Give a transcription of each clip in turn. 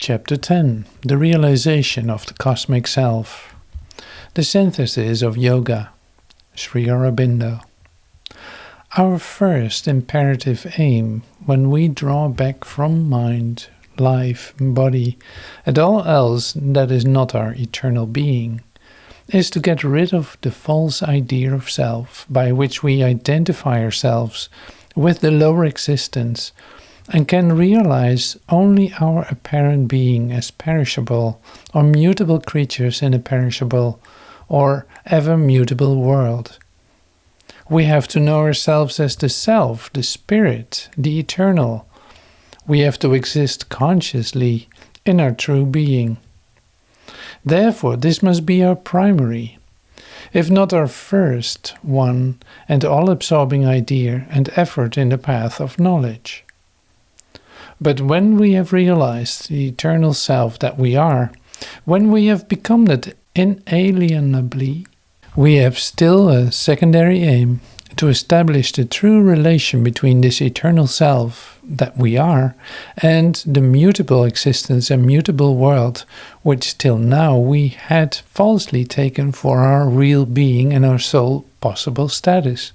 Chapter 10. The Realization of the Cosmic Self. The Synthesis of Yoga. Sri Aurobindo. Our first imperative aim, when we draw back from mind, life, body, and all else that is not our eternal being, is to get rid of the false idea of self by which we identify ourselves with the lower existence and can realize only our apparent being as perishable or mutable creatures in a perishable or ever-mutable world. We have to know ourselves as the self, the spirit, the eternal. We have to exist consciously in our true being. Therefore, this must be our primary, if not our first one and all-absorbing idea and effort in the path of knowledge. But when we have realized the eternal self that we are, when we have become that inalienably, we have still a secondary aim to establish the true relation between this eternal self that we are and the mutable existence and mutable world which till now we had falsely taken for our real being and our sole possible status.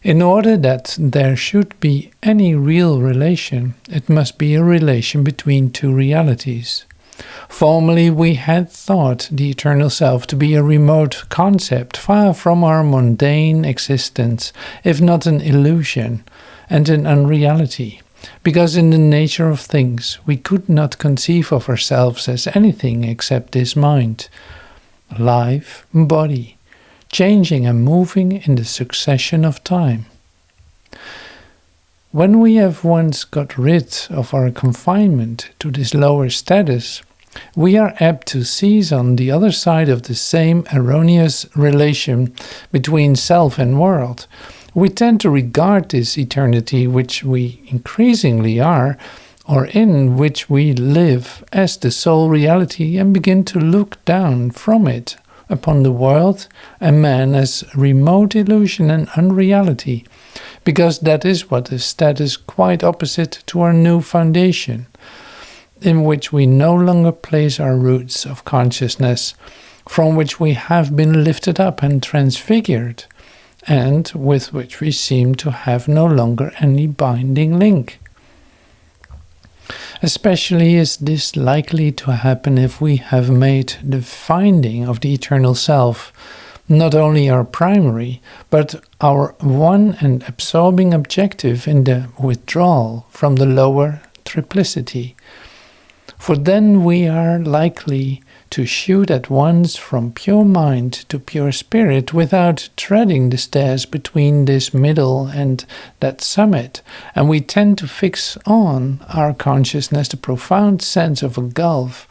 In order that there should be any real relation, it must be a relation between two realities. Formerly we had thought the eternal self to be a remote concept far from our mundane existence, if not an illusion and an unreality, because in the nature of things we could not conceive of ourselves as anything except this mind, life, body, changing and moving in the succession of time. When we have once got rid of our confinement to this lower status, we are apt to seize on the other side of the same erroneous relation between self and world. We tend to regard this eternity which we increasingly are, or in which we live, as the sole reality and begin to look down from it upon the world and man as remote illusion and unreality, because that is what is status quite opposite to our new foundation, in which we no longer place our roots of consciousness, from which we have been lifted up and transfigured, and with which we seem to have no longer any binding link. Especially is this likely to happen if we have made the finding of the eternal self not only our primary, but our one and absorbing objective in the withdrawal from the lower triplicity. For then we are likely to shoot at once from pure mind to pure spirit without treading the stairs between this middle and that summit, and we tend to fix on our consciousness the profound sense of a gulf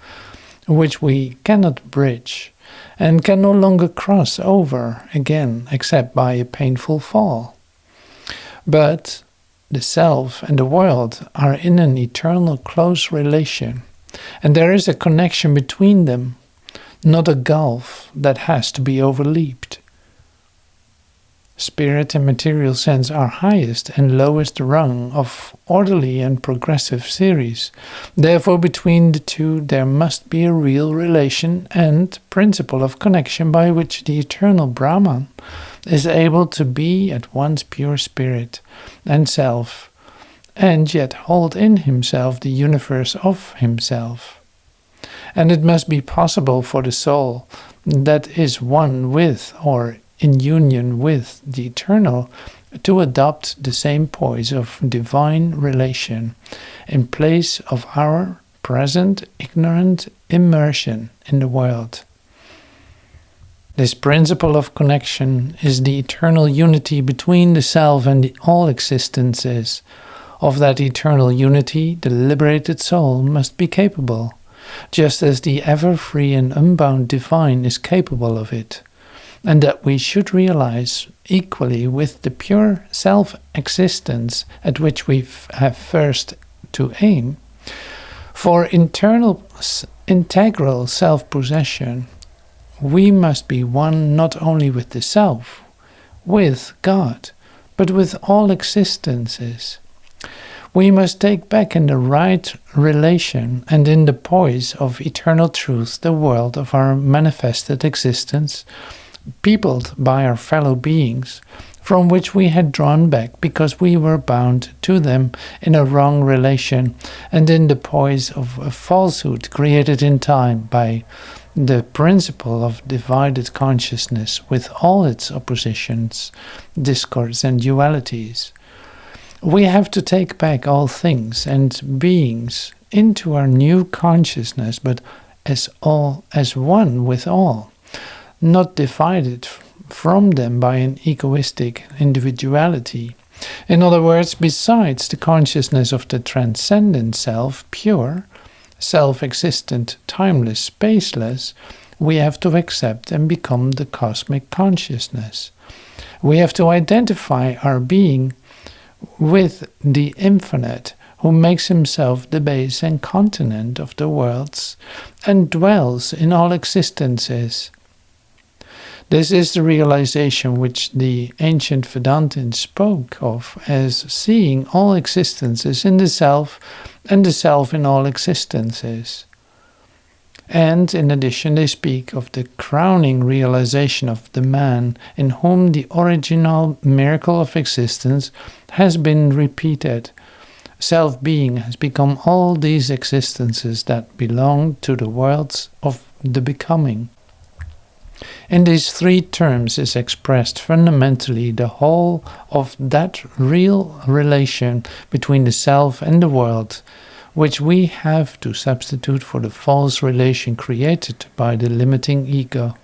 which we cannot bridge and can no longer cross over again except by a painful fall. But the self and the world are in an eternal close relation, and there is a connection between them, not a gulf that has to be overleaped. Spirit and material sense are highest and lowest rung of orderly and progressive series. Therefore, between the two there must be a real relation and principle of connection by which the eternal Brahman is able to be at once pure spirit and self, and yet hold in himself the universe of himself. And it must be possible for the soul that is one with or in union with the eternal to adopt the same poise of divine relation in place of our present ignorant immersion in the world. This principle of connection is the eternal unity between the self and all existences. Of that eternal unity, the liberated soul must be capable, just as the ever-free and unbound divine is capable of it, and that we should realize equally with the pure self-existence at which we have first to aim. For integral self-possession, we must be one not only with the self, with God, but with all existences. We must take back in the right relation and in the poise of eternal truth the world of our manifested existence, peopled by our fellow beings, from which we had drawn back because we were bound to them in a wrong relation and in the poise of a falsehood created in time by the principle of divided consciousness with all its oppositions, discords and dualities. We have to take back all things and beings into our new consciousness, but as one with all, not divided from them by an egoistic individuality. In other words, besides the consciousness of the transcendent self, pure, self-existent, timeless, spaceless, we have to accept and become the cosmic consciousness. We have to identify our being with the infinite, who makes himself the base and continent of the worlds and dwells in all existences. This is the realization which the ancient Vedantins spoke of as seeing all existences in the self and the self in all existences. And in addition, they speak of the crowning realization of the man in whom the original miracle of existence has been repeated. Self-being has become all these existences that belong to the worlds of the becoming. In these three terms is expressed fundamentally the whole of that real relation between the self and the world, which we have to substitute for the false relation created by the limiting ego.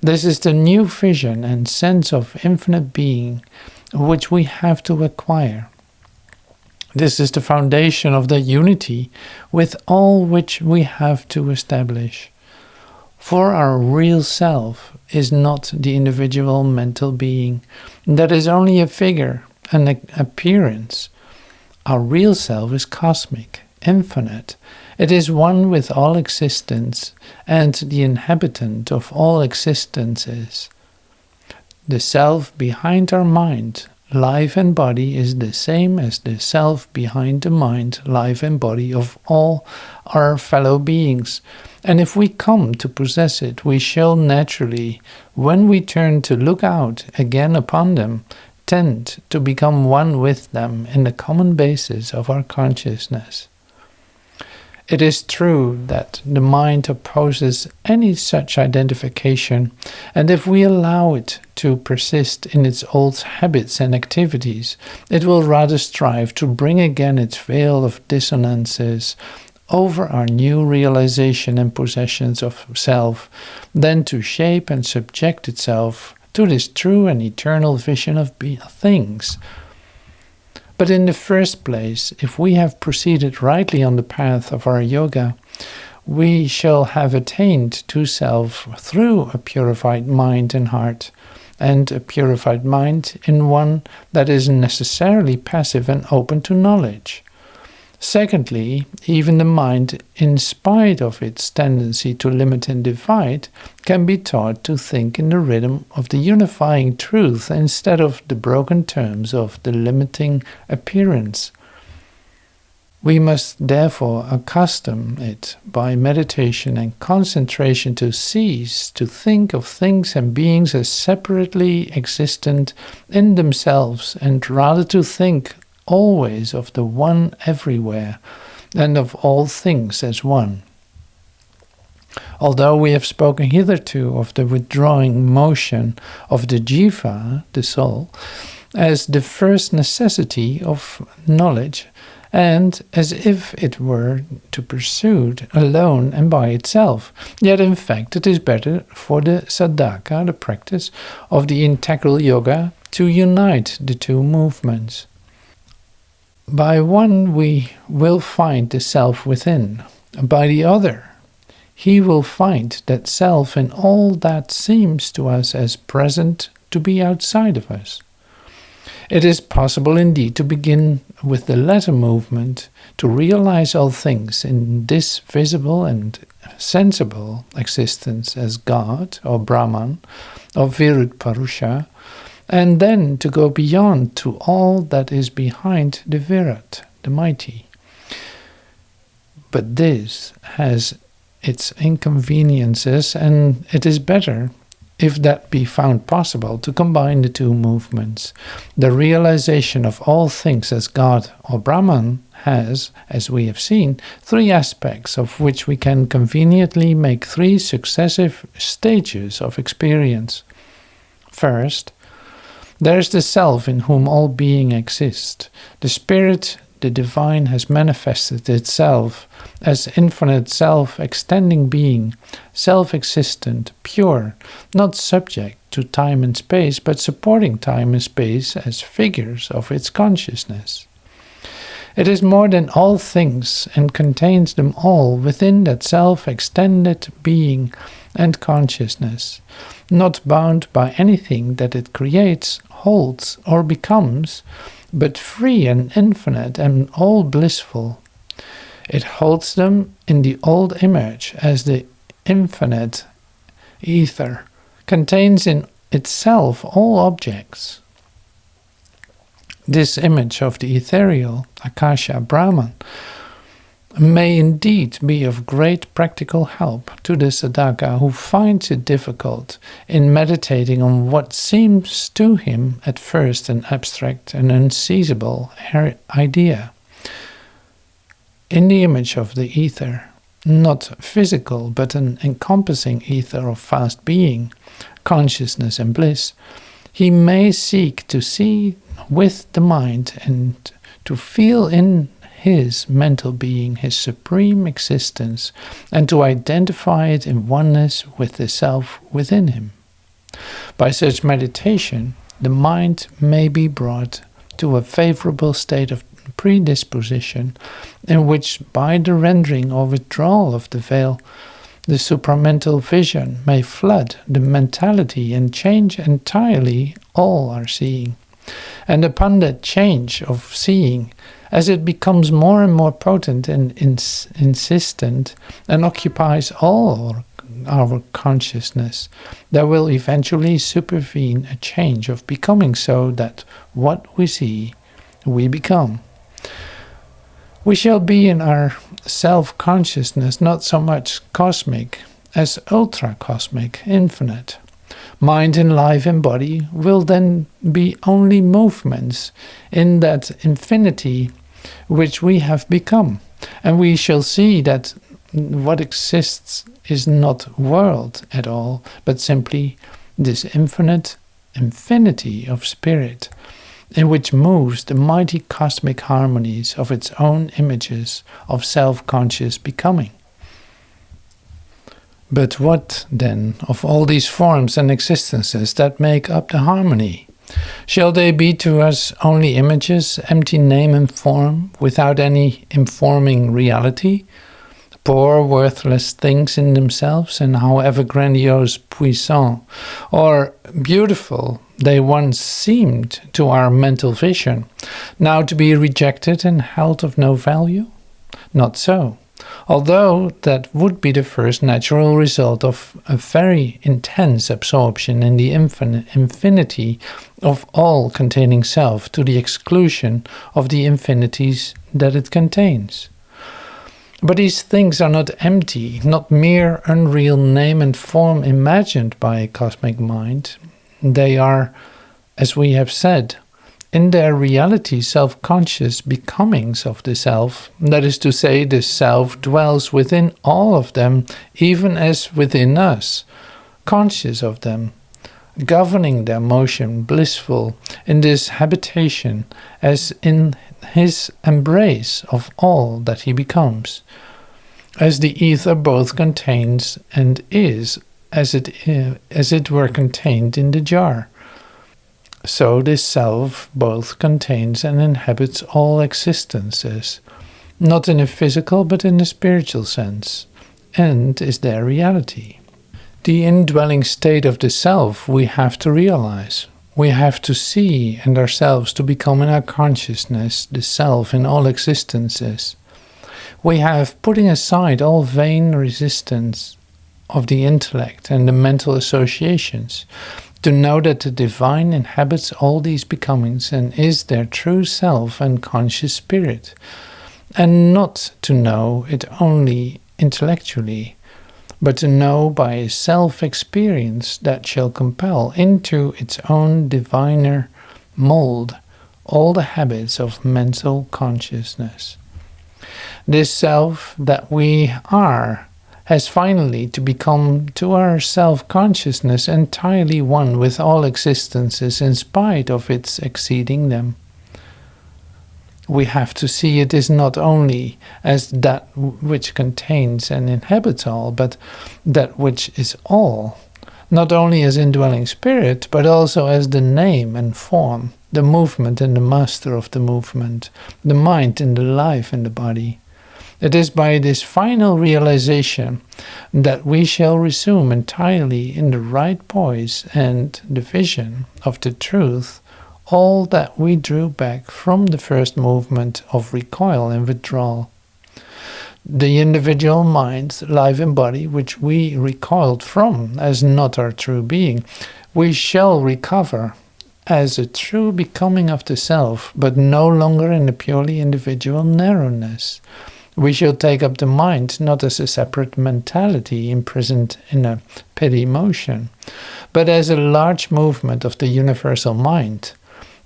This is the new vision and sense of infinite being which we have to acquire. This is the foundation of the unity with all which we have to establish. For our real self is not the individual mental being. That is only a figure, an appearance. Our real self is cosmic, infinite. It is one with all existence and the inhabitant of all existences. The self behind our mind, life and body is the same as the self behind the mind, life and body of all our fellow beings. And if we come to possess it, we shall naturally, when we turn to look out again upon them, tend to become one with them in the common basis of our consciousness. It is true that the mind opposes any such identification, and if we allow it to persist in its old habits and activities, it will rather strive to bring again its veil of dissonances over our new realization and possessions of self, than to shape and subject itself to this true and eternal vision of things. But in the first place, if we have proceeded rightly on the path of our yoga, we shall have attained to self through a purified mind and heart, and a purified mind in one that is necessarily passive and open to knowledge. Secondly, even the mind, in spite of its tendency to limit and divide, can be taught to think in the rhythm of the unifying truth instead of the broken terms of the limiting appearance. We must therefore accustom it by meditation and concentration to cease to think of things and beings as separately existent in themselves, and rather to think always of the one everywhere, and of all things as one. Although we have spoken hitherto of the withdrawing motion of the jiva, the soul, as the first necessity of knowledge, and as if it were to pursued alone and by itself, yet in fact it is better for the sadhaka, the practice of the integral yoga, to unite the two movements. By one we will find the self within, by the other he will find that self in all that seems to us as present to be outside of us. It is possible indeed to begin with the latter movement, to realize all things in this visible and sensible existence as God, or Brahman, or Virut Purusha, and then to go beyond to all that is behind the Virat, the mighty. But this has its inconveniences, and it is better, if that be found possible, to combine the two movements. The realization of all things as God or Brahman has, as we have seen, three aspects, of which we can conveniently make three successive stages of experience. First, there is the self in whom all being exists. The spirit, the divine, has manifested itself as infinite self-extending being, self-existent, pure, not subject to time and space, but supporting time and space as figures of its consciousness. It is more than all things and contains them all within that self-extended being and consciousness, not bound by anything that it creates, holds, or becomes, but free and infinite and all blissful. It holds them in the old image as the infinite ether contains in itself all objects. This image of the ethereal, Akasha Brahman, may indeed be of great practical help to the sadhaka who finds it difficult in meditating on what seems to him at first an abstract and unseizable idea. In the image of the ether, not physical but an encompassing ether of vast being, consciousness and bliss, he may seek to see with the mind and to feel in his mental being his supreme existence and to identify it in oneness with the self within him. By such meditation, the mind may be brought to a favorable state of predisposition in which, by the rendering or withdrawal of the veil, the supramental vision may flood the mentality and change entirely all our seeing. And upon that change of seeing, as it becomes more and more potent and insistent and occupies all our consciousness, there will eventually supervene a change of becoming, so that what we see, we become. We shall be in our self-consciousness not so much cosmic as ultra-cosmic, infinite. Mind and life and body will then be only movements in that infinity which we have become. And we shall see that what exists is not world at all, but simply this infinite infinity of spirit, in which moves the mighty cosmic harmonies of its own images of self-conscious becoming. But what, then, of all these forms and existences that make up the harmony? Shall they be to us only images, empty name and form, without any informing reality? Poor, worthless things in themselves, and however grandiose, puissant, or beautiful they once seemed to our mental vision, now to be rejected and held of no value? Not so. Although that would be the first natural result of a very intense absorption in the infinity of all containing self, to the exclusion of the infinities that it contains. But these things are not empty, not mere unreal name and form imagined by a cosmic mind. They are, as we have said, in their reality self-conscious becomings of the self. That is to say, the self dwells within all of them, even as within us, conscious of them, governing their motion, blissful in this habitation, as in his embrace of all that he becomes. As the ether both contains and is, as it were contained in the jar, so this self both contains and inhabits all existences, not in a physical but in a spiritual sense, and is their reality. The indwelling state of the self we have to realize. We have to see and ourselves to become in our consciousness the self in all existences. We have, putting aside all vain resistance of the intellect and the mental associations, To know that the divine inhabits all these becomings and is their true self and conscious spirit, and not to know it only intellectually, but to know by a self-experience that shall compel into its own diviner mold all the habits of mental consciousness. This self that we are has finally to become to our self-consciousness entirely one with all existences in spite of its exceeding them. We have to see it is not only as that which contains and inhabits all, but that which is all, not only as indwelling spirit, but also as the name and form, the movement and the master of the movement, the mind and the life in the body. It is by this final realization that we shall resume entirely in the right poise and the vision of the truth all that we drew back from the first movement of recoil and withdrawal. The individual mind, life and body, which we recoiled from as not our true being, we shall recover as a true becoming of the self, but no longer in a purely individual narrowness. We shall take up the mind not as a separate mentality imprisoned in a petty emotion, but as a large movement of the universal mind.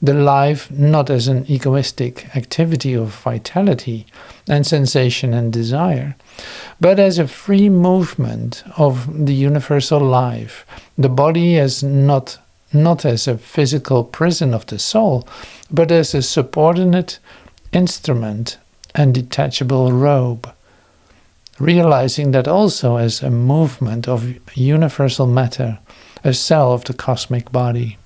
The life not as an egoistic activity of vitality and sensation and desire, but as a free movement of the universal life. The body as not as a physical prison of the soul, but as a subordinate instrument and detachable robe, realizing that also as a movement of universal matter, a cell of the cosmic body.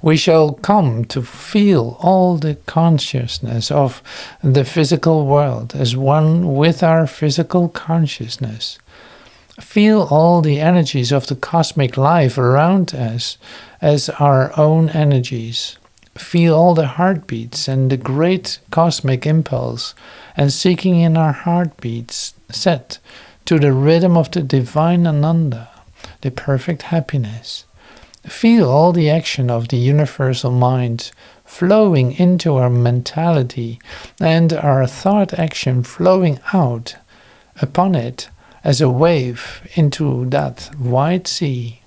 We shall come to feel all the consciousness of the physical world as one with our physical consciousness. Feel all the energies of the cosmic life around us as our own energies. Feel all the heartbeats and the great cosmic impulse, and seeking in our heartbeats set to the rhythm of the divine Ananda, the perfect happiness. Feel all the action of the universal mind flowing into our mentality and our thought action flowing out upon it as a wave into that wide sea.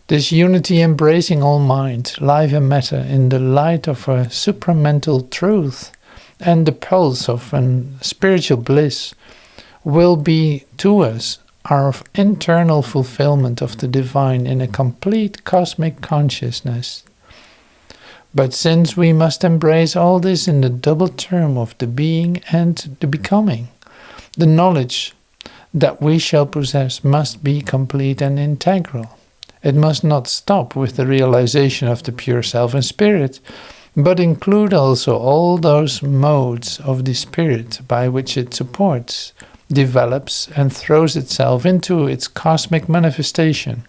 This unity embracing all mind, life and matter in the light of a supramental truth and the pulse of an spiritual bliss will be to us our internal fulfillment of the divine in a complete cosmic consciousness. But since we must embrace all this in the double term of the being and the becoming, the knowledge that we shall possess must be complete and integral. It must not stop with the realization of the pure self and spirit, but include also all those modes of the spirit by which it supports, develops, and throws itself into its cosmic manifestation.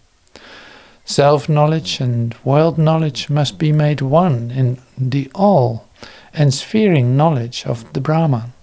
Self-knowledge and world knowledge must be made one in the all and sphering knowledge of the Brahman.